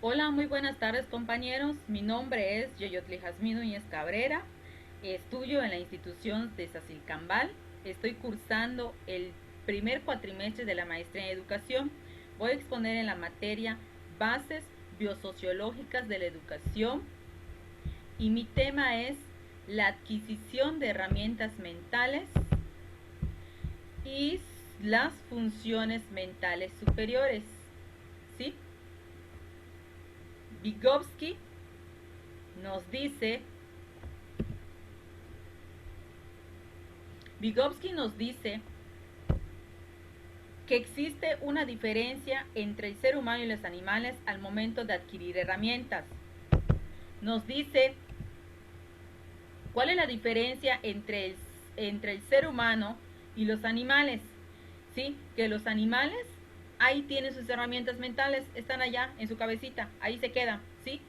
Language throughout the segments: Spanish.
Hola, muy buenas tardes compañeros. Mi nombre es Yoyotli Jazmín Núñez Cabrera. Estudio en la institución de Sacilcambal. Estoy cursando el primer cuatrimestre de la maestría en educación. Voy a exponer en la materia Bases biosociológicas de la educación y mi tema es la adquisición de herramientas mentales y las funciones mentales superiores. ¿Sí? Vygotsky nos dice Vygotsky nos dice que existe una diferencia entre el ser humano y los animales al momento de adquirir herramientas. Nos dice cuál es la diferencia entre el ser humano y los animales. ¿Sí? Que los animales ahí tienen sus herramientas mentales, están allá en su cabecita, ahí se quedan, ¿sí?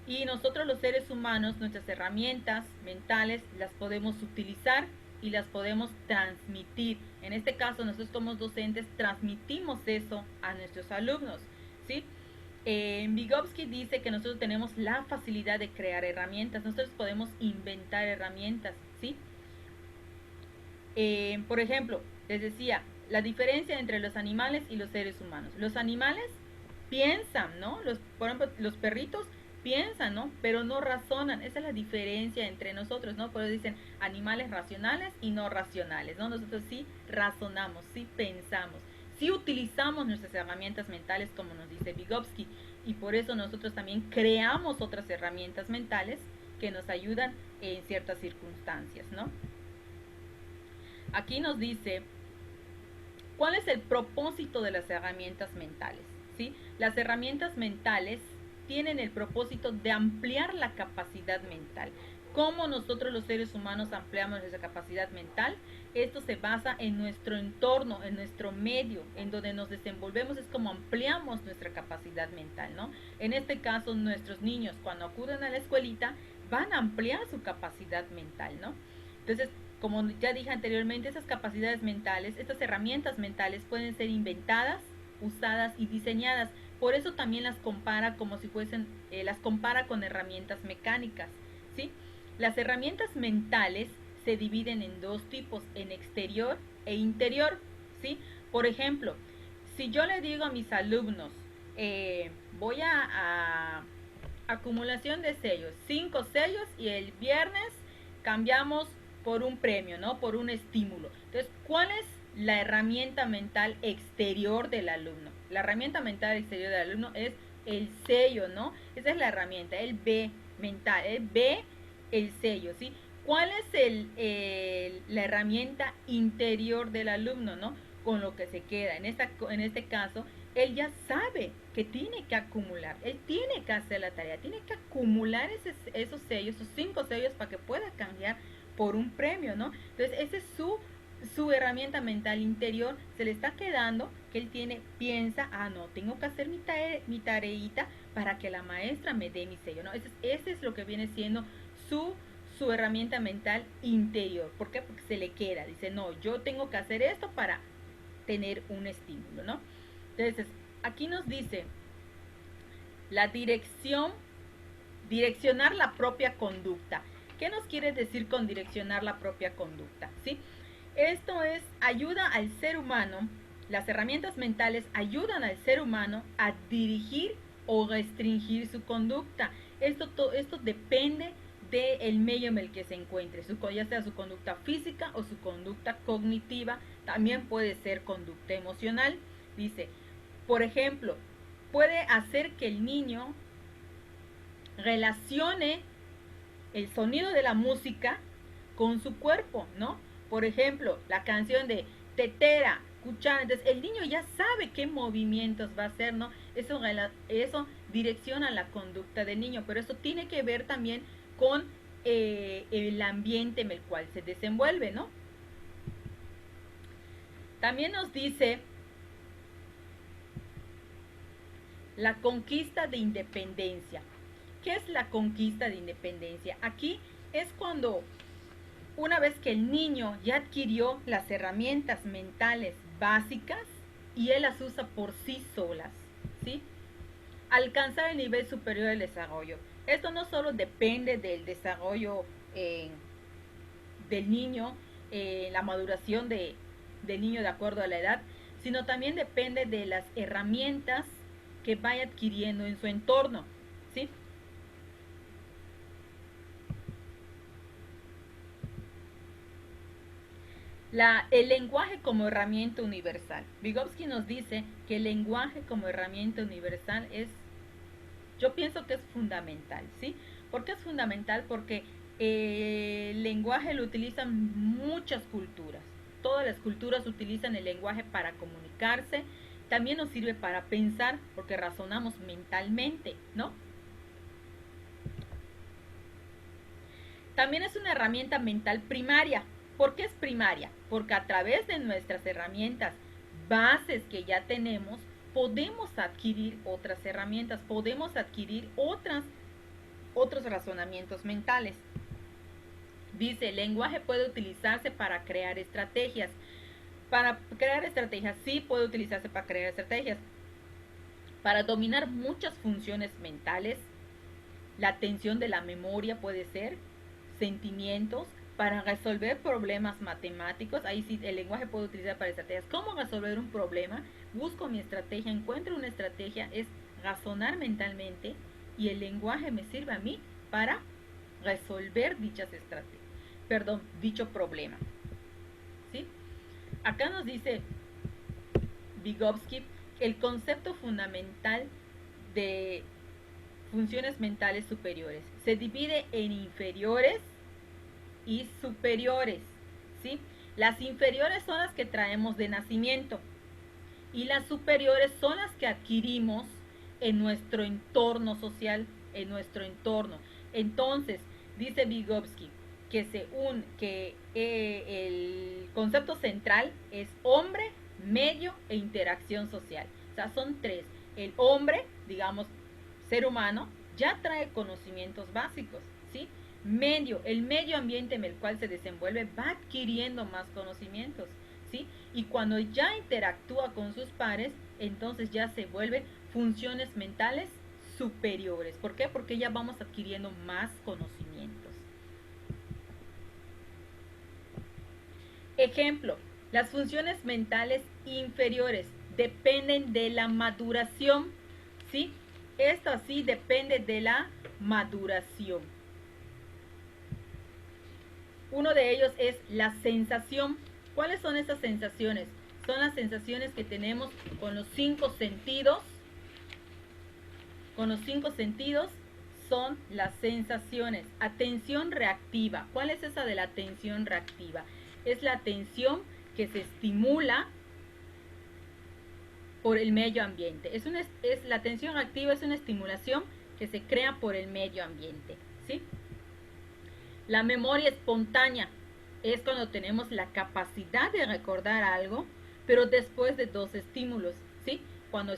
Y nosotros los seres humanos, nuestras herramientas mentales las podemos utilizar y las podemos transmitir. En este caso, nosotros como docentes transmitimos eso a nuestros alumnos, ¿sí? Vygotsky dice que nosotros tenemos la facilidad de crear herramientas, nosotros podemos inventar herramientas, ¿sí? Por ejemplo, les decía, la diferencia entre los animales y los seres humanos. Los animales piensan, ¿no? Por ejemplo, los perritos piensan, ¿no? Pero no razonan. Esa es la diferencia entre nosotros, ¿no? Por eso dicen animales racionales y no racionales, ¿no? Nosotros sí razonamos, sí pensamos, sí utilizamos nuestras herramientas mentales, como nos dice Vygotsky, y por eso nosotros también creamos otras herramientas mentales que nos ayudan en ciertas circunstancias, ¿no? Aquí nos dice cuál es el propósito de las herramientas mentales. ¿Sí? Las herramientas mentales tienen el propósito de ampliar la capacidad mental. ¿Cómo nosotros los seres humanos ampliamos esa capacidad mental? Esto se basa en nuestro entorno, en nuestro medio, en donde nos desenvolvemos, es como ampliamos nuestra capacidad mental, ¿no? En este caso, nuestros niños cuando acuden a la escuelita van a ampliar su capacidad mental, ¿no? Entonces, como ya dije anteriormente, esas capacidades mentales, estas herramientas mentales pueden ser inventadas, usadas y diseñadas. Por eso también las compara como si fuesen, las compara con herramientas mecánicas, ¿sí? Las herramientas mentales se dividen en dos tipos, en exterior e interior, ¿sí? Por ejemplo, si yo le digo a mis alumnos, voy a acumulación de sellos, 5 sellos y el viernes cambiamos por un premio, ¿no? Por un estímulo. Entonces, ¿cuál es la herramienta mental exterior del alumno? La herramienta mental exterior del alumno es el sello, ¿no? Esa es la herramienta, el B mental, el B, el sello, ¿sí? ¿Cuál es la herramienta interior del alumno, ¿no? Con lo que se queda. En este caso, él ya sabe que tiene que acumular, él tiene que hacer la tarea, tiene que acumular esos sellos, esos 5 sellos para que pueda cambiar por un premio, ¿no? Entonces, esa es su herramienta mental interior, se le está quedando que él piensa, no, tengo que hacer mi tareita para que la maestra me dé mi sello, ¿no? Ese es lo que viene siendo su herramienta mental interior. ¿Por qué? Porque se le queda, dice, no, yo tengo que hacer esto para tener un estímulo, ¿no? Entonces, aquí nos dice la direccionar la propia conducta. ¿Qué nos quiere decir con direccionar la propia conducta? ¿Sí? Esto es, ayuda al ser humano, las herramientas mentales ayudan al ser humano a dirigir o restringir su conducta. Esto depende del medio en el que se encuentre, ya sea su conducta física o su conducta cognitiva, también puede ser conducta emocional. Dice, por ejemplo, puede hacer que el niño relacione el sonido de la música con su cuerpo, ¿no? Por ejemplo, la canción de tetera, cuchara, entonces el niño ya sabe qué movimientos va a hacer, ¿no? Eso direcciona la conducta del niño, pero eso tiene que ver también con el ambiente en el cual se desenvuelve, ¿no? También nos dice la conquista de independencia. ¿Qué es la conquista de independencia? Aquí es cuando una vez que el niño ya adquirió las herramientas mentales básicas y él las usa por sí solas, ¿sí? alcanzar el nivel superior del desarrollo. Esto no solo depende del desarrollo del niño, la maduración del niño de acuerdo a la edad, sino también depende de las herramientas que vaya adquiriendo en su entorno, ¿sí? El lenguaje como herramienta universal. Vygotsky nos dice que el lenguaje como herramienta universal yo pienso que es fundamental, ¿sí? ¿Por qué es fundamental? Porque el lenguaje lo utilizan muchas culturas. Todas las culturas utilizan el lenguaje para comunicarse. También nos sirve para pensar, porque razonamos mentalmente, ¿no? También es una herramienta mental primaria. ¿Por qué es primaria? Porque a través de nuestras herramientas bases que ya tenemos, podemos adquirir otras herramientas, podemos adquirir otros razonamientos mentales. Dice, el lenguaje puede utilizarse para crear estrategias. Para crear estrategias, sí puede utilizarse para crear estrategias. Para dominar muchas funciones mentales, la atención de la memoria puede ser, sentimientos, para resolver problemas matemáticos. Ahí sí el lenguaje puede utilizar para estrategias. ¿Cómo resolver un problema? Busco mi estrategia, encuentro una estrategia, es razonar mentalmente, y el lenguaje me sirve a mí para resolver dicho problema. ¿Sí? Acá nos dice Vygotsky el concepto fundamental de funciones mentales superiores se divide en inferiores y superiores, ¿sí? Las inferiores son las que traemos de nacimiento y las superiores son las que adquirimos en nuestro entorno social, en nuestro entorno. Entonces, dice Vygotsky que el concepto central es hombre, medio e interacción social. O sea, son tres. El hombre, digamos, ser humano, ya trae conocimientos básicos, ¿sí? El medio ambiente en el cual se desenvuelve va adquiriendo más conocimientos, ¿sí? Y cuando ya interactúa con sus pares, entonces ya se vuelven funciones mentales superiores. ¿Por qué? Porque ya vamos adquiriendo más conocimientos. Ejemplo, las funciones mentales inferiores dependen de la maduración, ¿sí? Esto sí depende de la maduración. Uno de ellos es la sensación. ¿Cuáles son esas sensaciones? Son las sensaciones que tenemos con los 5 sentidos. Con los 5 sentidos son las sensaciones. Atención reactiva. ¿Cuál es esa de la atención reactiva? Es la atención que se estimula por el medio ambiente. La atención reactiva es una estimulación que se crea por el medio ambiente, ¿sí? La memoria espontánea es cuando tenemos la capacidad de recordar algo, pero después de 2 estímulos, ¿sí? Cuando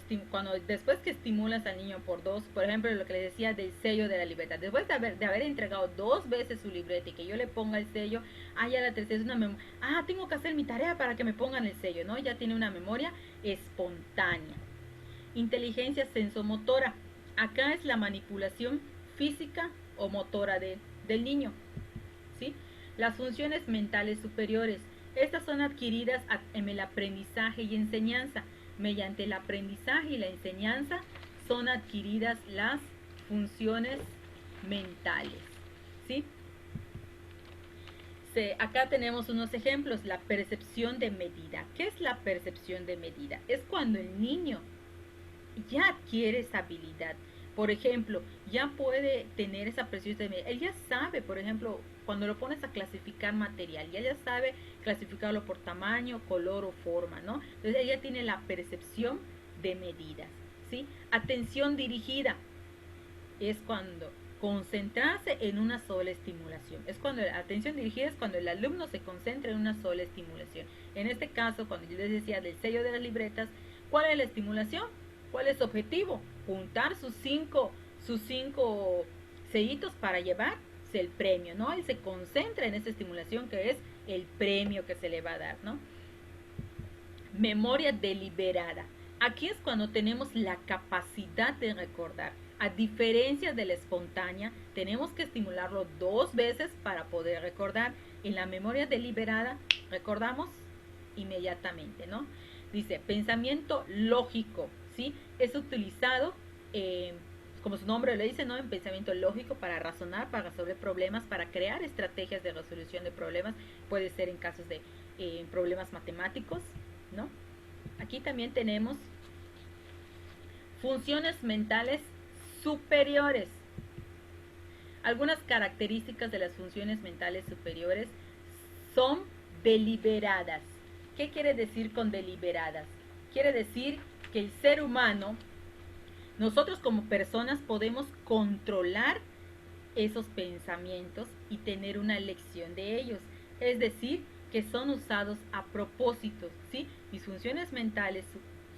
después que estimulas al niño por 2, por ejemplo, lo que le decía del sello de la libreta, después de haber entregado 2 veces su libreta y que yo le ponga el sello, ya la tercera es una memoria, tengo que hacer mi tarea para que me pongan el sello, ¿no? Ya tiene una memoria espontánea. Inteligencia sensomotora, acá es la manipulación física o motora del niño, ¿sí? Las funciones mentales superiores, estas son adquiridas en el aprendizaje y enseñanza. Mediante el aprendizaje y la enseñanza son adquiridas las funciones mentales, ¿sí? Acá tenemos unos ejemplos. La percepción de medida. ¿Qué es la percepción de medida? Es cuando el niño ya adquiere esa habilidad. Por ejemplo, ya puede tener esa percepción de medida. Él ya sabe, por ejemplo, cuando lo pones a clasificar material, ya sabe clasificarlo por tamaño, color o forma, ¿no? Entonces ella tiene la percepción de medidas, ¿sí? Atención dirigida es cuando concentrarse en una sola estimulación. Atención dirigida es cuando el alumno se concentra en una sola estimulación. En este caso, cuando yo les decía del sello de las libretas, ¿cuál es la estimulación? ¿Cuál es su objetivo? Juntar sus cinco sellitos para llevar el premio, ¿no? Él se concentra en esa estimulación que es el premio que se le va a dar, ¿no? Memoria deliberada. Aquí es cuando tenemos la capacidad de recordar. A diferencia de la espontánea, tenemos que estimularlo 2 veces para poder recordar. En la memoria deliberada, recordamos inmediatamente, ¿no? Dice, pensamiento lógico, ¿sí? Es utilizado, como su nombre le dice, ¿no? En pensamiento lógico para razonar, para resolver problemas, para crear estrategias de resolución de problemas. Puede ser en casos de problemas matemáticos, ¿no? Aquí también tenemos funciones mentales superiores. Algunas características de las funciones mentales superiores son deliberadas. ¿Qué quiere decir con deliberadas? Quiere decir que el ser humano, nosotros como personas podemos controlar esos pensamientos y tener una elección de ellos. Es decir, que son usados a propósito, ¿sí? Mis funciones mentales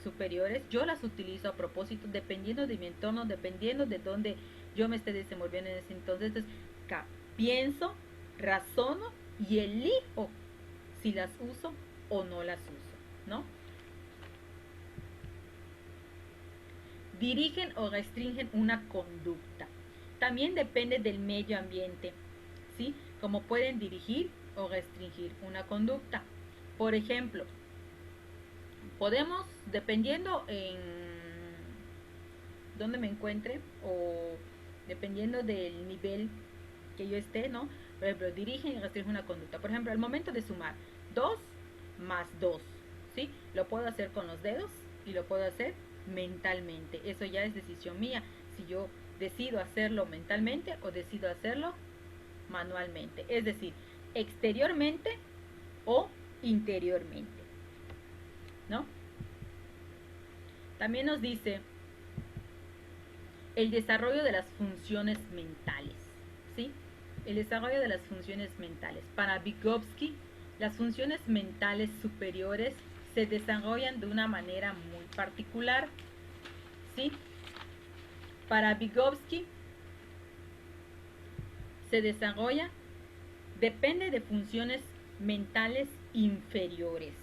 superiores, yo las utilizo a propósito dependiendo de mi entorno, dependiendo de dónde yo me esté desenvolviendo en ese entonces. Entonces, pienso, razono y elijo si las uso o no las uso, ¿no? Dirigen o restringen una conducta. También depende del medio ambiente, ¿sí? Como pueden dirigir o restringir una conducta. Por ejemplo, podemos, dependiendo en dónde me encuentre o dependiendo del nivel que yo esté, ¿no? Por ejemplo, dirigen y restringen una conducta. Por ejemplo, al momento de sumar 2 más 2, ¿sí? Lo puedo hacer con los dedos y lo puedo hacer mentalmente. Eso ya es decisión mía. Si yo decido hacerlo mentalmente o decido hacerlo manualmente. Es decir, exteriormente o interiormente, ¿no? También nos dice el desarrollo de las funciones mentales, ¿sí? El desarrollo de las funciones mentales. Para Vygotsky, las funciones mentales superiores se desarrollan de una manera muy particular, ¿sí? Para Vygotsky se desarrolla, depende de funciones mentales inferiores.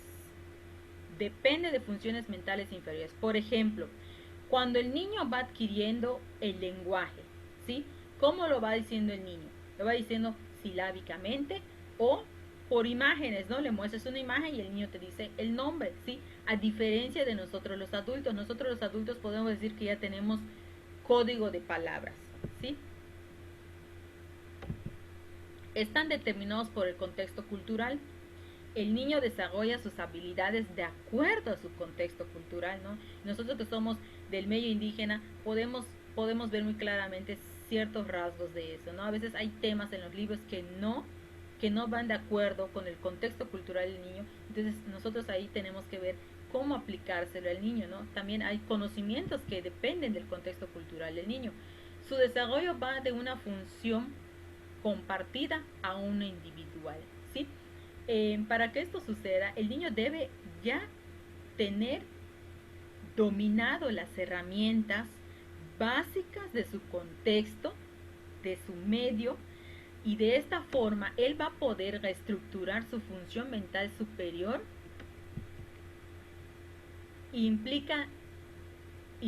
Depende de funciones mentales inferiores. Por ejemplo, cuando el niño va adquiriendo el lenguaje, ¿sí? ¿Cómo lo va diciendo el niño? Lo va diciendo silábicamente o por imágenes, ¿no? Le muestras una imagen y el niño te dice el nombre, ¿sí? A diferencia de nosotros los adultos podemos decir que ya tenemos código de palabras, ¿sí? Están determinados por el contexto cultural. El niño desarrolla sus habilidades de acuerdo a su contexto cultural, ¿no? Nosotros que somos del medio indígena podemos ver muy claramente ciertos rasgos de eso, ¿no? A veces hay temas en los libros que no van de acuerdo con el contexto cultural del niño, entonces nosotros ahí tenemos que ver cómo aplicárselo al niño, ¿no? También hay conocimientos que dependen del contexto cultural del niño. Su desarrollo va de una función compartida a una individual, ¿sí? Para que esto suceda, el niño debe ya tener dominado las herramientas básicas de su contexto, de su medio, y de esta forma él va a poder reestructurar su función mental superior y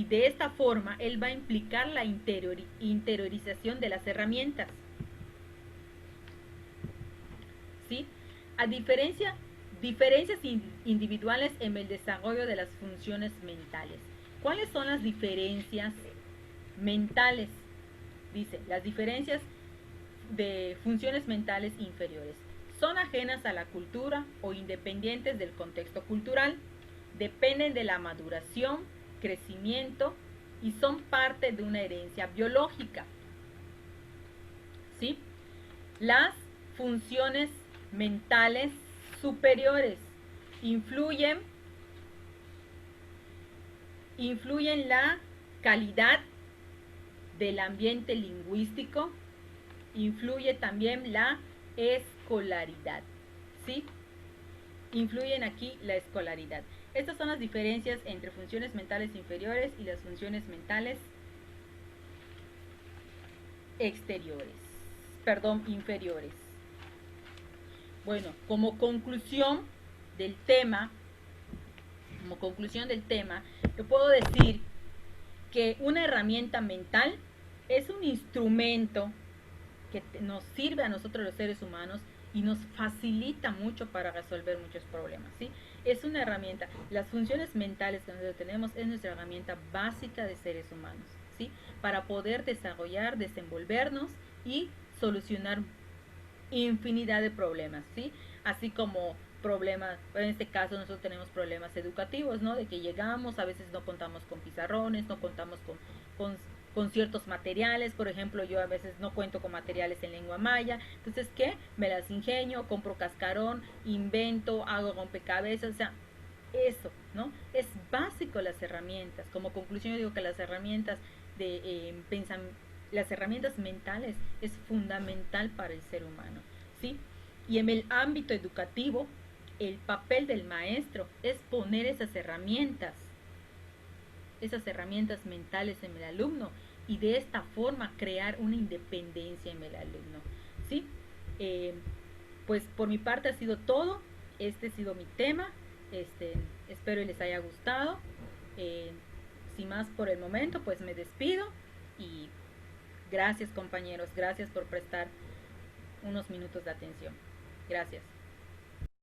de esta forma él va a implicar la interiorización de las herramientas, ¿sí? A diferencias individuales en el desarrollo de las funciones mentales. ¿Cuáles son las diferencias mentales? Dice, las diferencias de funciones mentales inferiores son ajenas a la cultura o independientes del contexto cultural, dependen de la maduración, crecimiento y son parte de una herencia biológica, ¿sí? Las funciones mentales superiores influyen la calidad del ambiente lingüístico, influye también la escolaridad, ¿sí? Influyen aquí la escolaridad. Estas son las diferencias entre funciones mentales inferiores y las funciones mentales inferiores. Bueno, como conclusión del tema, Como conclusión del tema, yo puedo decir que una herramienta mental es un instrumento que nos sirve a nosotros los seres humanos y nos facilita mucho para resolver muchos problemas, ¿sí? Es una herramienta. Las funciones mentales que nosotros tenemos es nuestra herramienta básica de seres humanos, ¿sí? Para poder desarrollar, desenvolvernos y solucionar infinidad de problemas, ¿sí? Así como problemas, en este caso nosotros tenemos problemas educativos, ¿no? De que llegamos, a veces no contamos con pizarrones, no contamos con, con ciertos materiales, por ejemplo, yo a veces no cuento con materiales en lengua maya, entonces, ¿qué? Me las ingenio, compro cascarón, invento, hago rompecabezas, o sea, eso, ¿no? Es básico las herramientas. Como conclusión yo digo que las herramientas de las herramientas mentales es fundamental para el ser humano, ¿sí? Y en el ámbito educativo, el papel del maestro es poner esas herramientas mentales en el alumno y de esta forma crear una independencia en el alumno, ¿sí? Eh, pues por mi parte ha sido todo. Este ha sido mi tema. Espero les haya gustado. Eh, Sin más por el momento, pues me despido y gracias compañeros, gracias por prestar unos minutos de atención. Gracias.